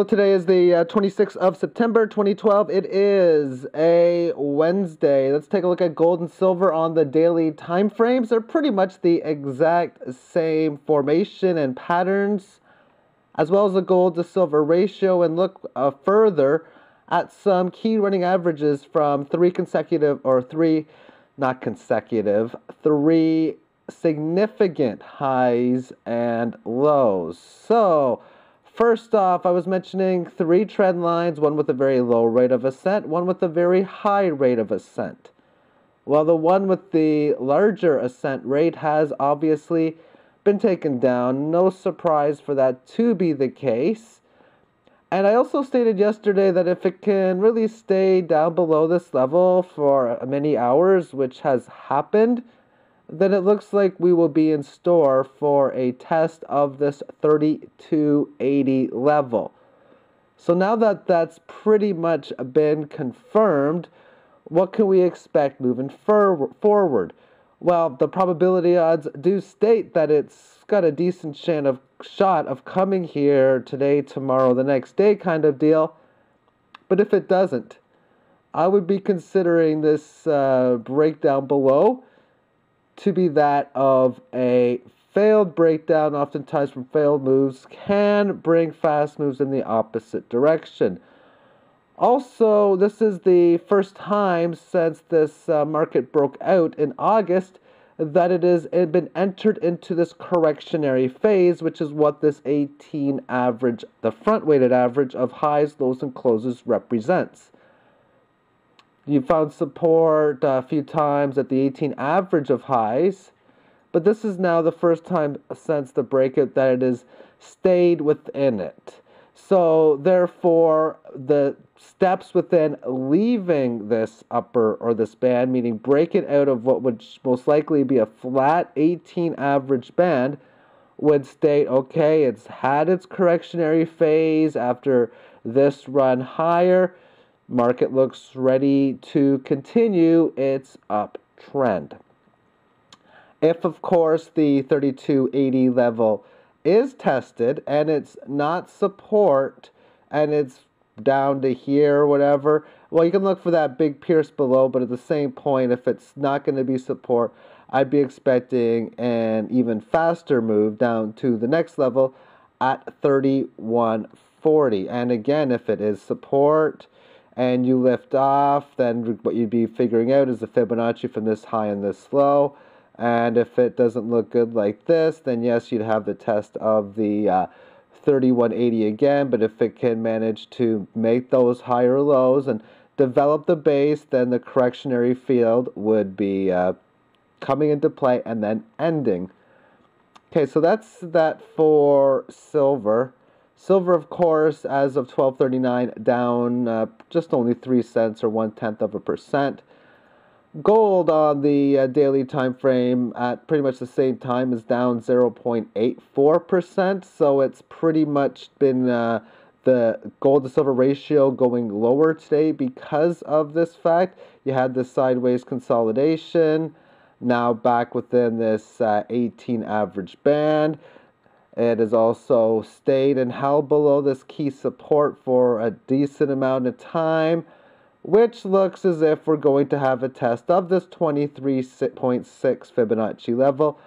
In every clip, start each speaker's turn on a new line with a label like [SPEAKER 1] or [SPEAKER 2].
[SPEAKER 1] So today is the 26th of September 2012. It is a Wednesday. Let's take a look at gold and silver on the daily time frames. They're pretty much the exact same formation and patterns, as well as the gold to silver ratio, and look further at some key running averages from three significant highs and lows. So first off, I was mentioning three trend lines, one with a very low rate of ascent, one with a very high rate of ascent. Well, the one with the larger ascent rate has obviously been taken down. No surprise for that to be the case. And I also stated yesterday that if it can really stay down below this level for many hours, which has happened, then it looks like we will be in store for a test of this 3280 level. So now that that's pretty much been confirmed, what can we expect moving forward? Well, the probability odds do state that it's got a decent shot of coming here today, tomorrow, the next day kind of deal. But if it doesn't, I would be considering this breakdown below to be that of a failed breakdown. Oftentimes from failed moves can bring fast moves in the opposite direction. Also, this is the first time since this market broke out in August that it has been entered into this correctionary phase, which is what this 18 average, the front weighted average of highs, lows, and closes represents. You found support a few times at the 18 average of highs, but this is now the first time since the breakout that it has stayed within it. So therefore, the steps within leaving this upper or this band, meaning breaking out of what would most likely be a flat 18 average band, would state, okay, it's had its correctionary phase after this run higher. Market looks ready to continue its uptrend. If, of course, the 3280 level is tested and it's not support and it's down to here or whatever, well, you can look for that big pierce below, but at the same point, if it's not going to be support, I'd be expecting an even faster move down to the next level at 3140. And again, if it is support and you lift off, then what you'd be figuring out is the Fibonacci from this high and this low. And if it doesn't look good like this, then yes, you'd have the test of the 3180 again. But if it can manage to make those higher lows and develop the base, then the correctionary field would be coming into play and then ending. Okay, so that's that for silver. Silver, of course, as of 12:39, down just only 3 cents or 0.1%. Gold on the daily time frame at pretty much the same time is down 0.84%. So it's pretty much been the gold to silver ratio going lower today because of this fact. You had this sideways consolidation, now back within this 18 average band. It has also stayed and held below this key support for a decent amount of time, which looks as if we're going to have a test of this 23.6 Fibonacci level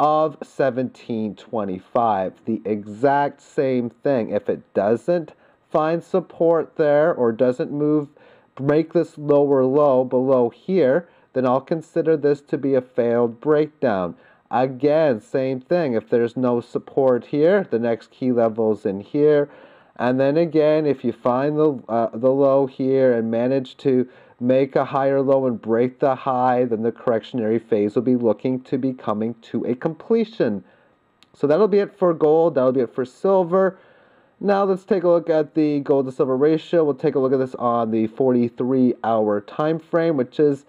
[SPEAKER 1] of 1725. The exact same thing. If it doesn't find support there or doesn't break this lower low below here, then I'll consider this to be a failed breakdown. Again, same thing. If there's no support here, the next key level is in here. And then again, if you find the low here and manage to make a higher low and break the high, then the correctionary phase will be looking to be coming to a completion. So that'll be it for gold. That'll be it for silver. Now let's take a look at the gold to silver ratio. We'll take a look at this on the 43-hour time frame, which is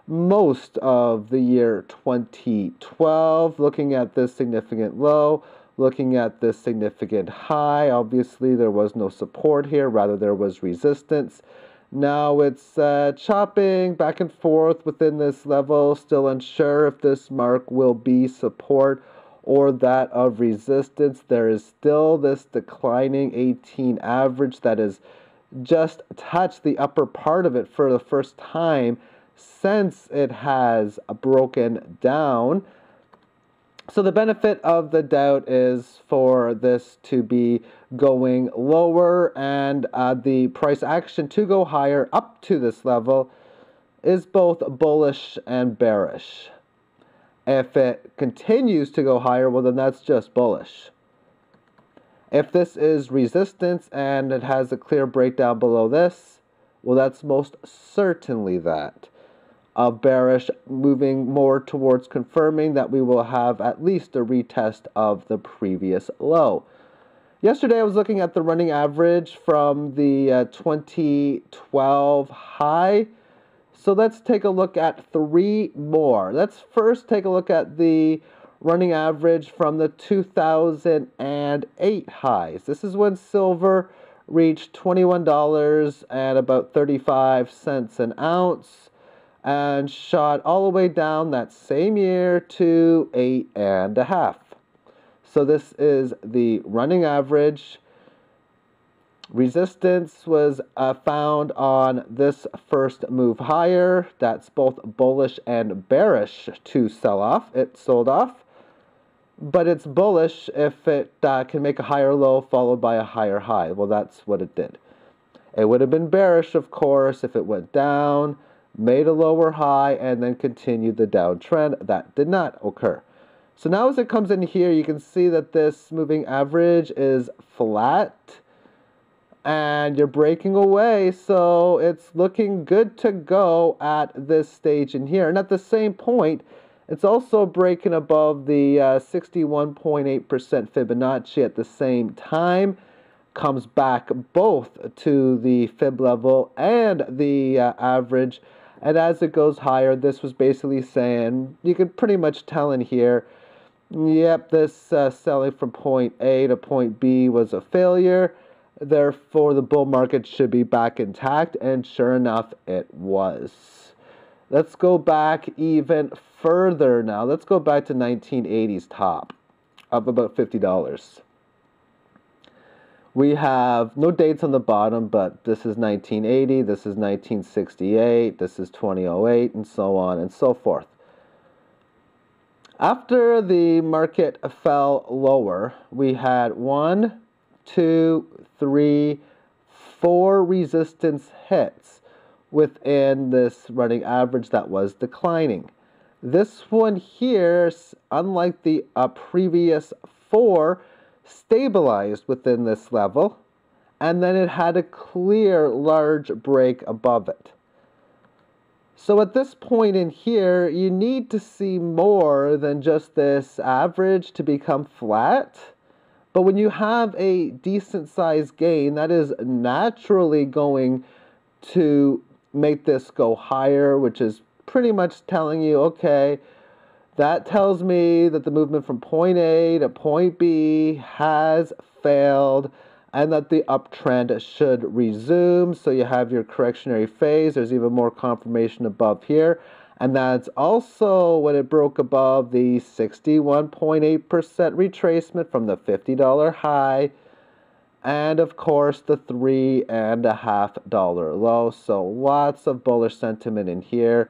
[SPEAKER 1] most of the year 2012. Looking at this significant low, looking at this significant high, obviously there was no support here, rather there was resistance. Now it's chopping back and forth within this level, still unsure if this mark will be support or that of resistance. There is still this declining 18 average that has just touched the upper part of it for the first time since it has broken down. So the benefit of the doubt is for this to be going lower, and the price action to go higher up to this level is both bullish and bearish. If it continues to go higher, well, then that's just bullish. If this is resistance and it has a clear breakdown below this, well, that's most certainly that. Bearish, moving more towards confirming that we will have at least a retest of the previous low. Yesterday I was looking at the running average from the 2012 high. So let's take a look at three more. Let's first take a look at the running average from the 2008 highs. This is when silver reached $21 and about 35 cents an ounce, and shot all the way down that same year to 8.5. So this is the running average. Resistance was found on this first move higher. That's both bullish and bearish to sell off. It sold off, but it's bullish if it can make a higher low followed by a higher high. Well, that's what it did. It would have been bearish, of course, if it went down, made a lower high, and then continued the downtrend. That did not occur. So now as it comes in here, you can see that this moving average is flat, and you're breaking away, so it's looking good to go at this stage in here. And at the same point, it's also breaking above the 61.8% Fibonacci at the same time. Comes back both to the fib level and the average. And as it goes higher, this was basically saying, you could pretty much tell in here, yep, this selling from point A to point B was a failure. Therefore, the bull market should be back intact. And sure enough, it was. Let's go back even further now. Let's go back to 1980's top of about $50. We have no dates on the bottom, but this is 1980, this is 1968, this is 2008, and so on and so forth. After the market fell lower, we had 1, 2, 3, 4 resistance hits within this running average that was declining. This one here, unlike the previous 4, stabilized within this level, and then it had a clear large break above it. So at this point in here, you need to see more than just this average to become flat. But when you have a decent sized gain, that is naturally going to make this go higher, which is pretty much telling you, okay, that tells me that the movement from point A to point B has failed and that the uptrend should resume. So you have your correctionary phase. There's even more confirmation above here. And that's also when it broke above the 61.8% retracement from the $50 high. And of course, the $3.50 low. So lots of bullish sentiment in here.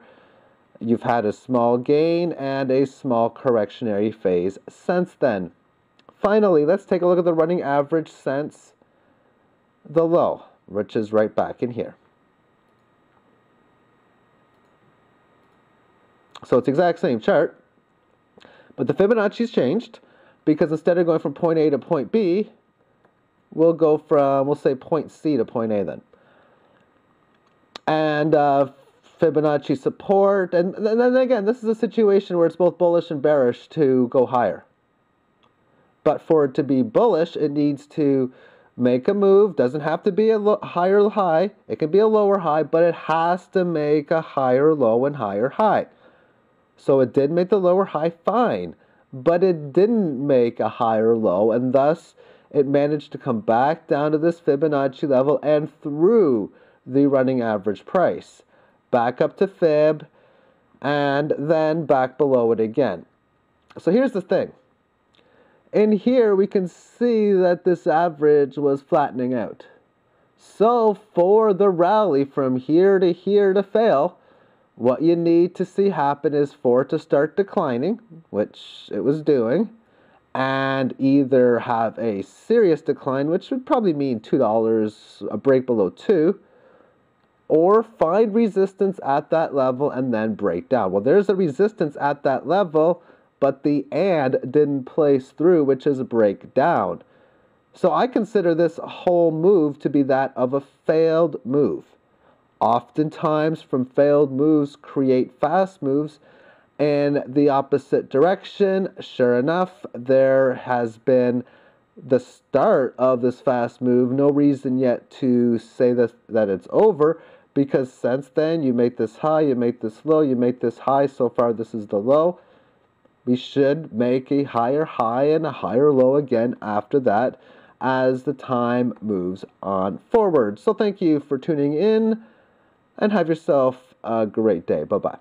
[SPEAKER 1] You've had a small gain and a small correctionary phase since then. Finally, let's take a look at the running average since the low, which is right back in here. So it's the exact same chart, but the Fibonacci's changed because instead of going from point A to point B, we'll go from, we'll say point C to point A then. And Fibonacci support, and then again, this is a situation where it's both bullish and bearish to go higher. But for it to be bullish, it needs to make a move. Doesn't have to be a higher high. It can be a lower high, but it has to make a higher low and higher high. So it did make the lower high, fine, but it didn't make a higher low, and thus it managed to come back down to this Fibonacci level and through the running average price. Back up to fib, and then back below it again. So here's the thing. In here, we can see that this average was flattening out. So for the rally from here to fail, what you need to see happen is for it to start declining, which it was doing, and either have a serious decline, which would probably mean $2, a break below 2, or find resistance at that level and then break down. Well, there's a resistance at that level, but the and didn't place through, which is a breakdown. So I consider this whole move to be that of a failed move. Oftentimes, from failed moves create fast moves in the opposite direction. Sure enough, there has been the start of this fast move. No reason yet to say that it's over, because since then you make this high, you make this low, you make this high. So far, this is the low. We should make a higher high and a higher low again after that as the time moves on forward. So thank you for tuning in, and have yourself a great day. Bye-bye.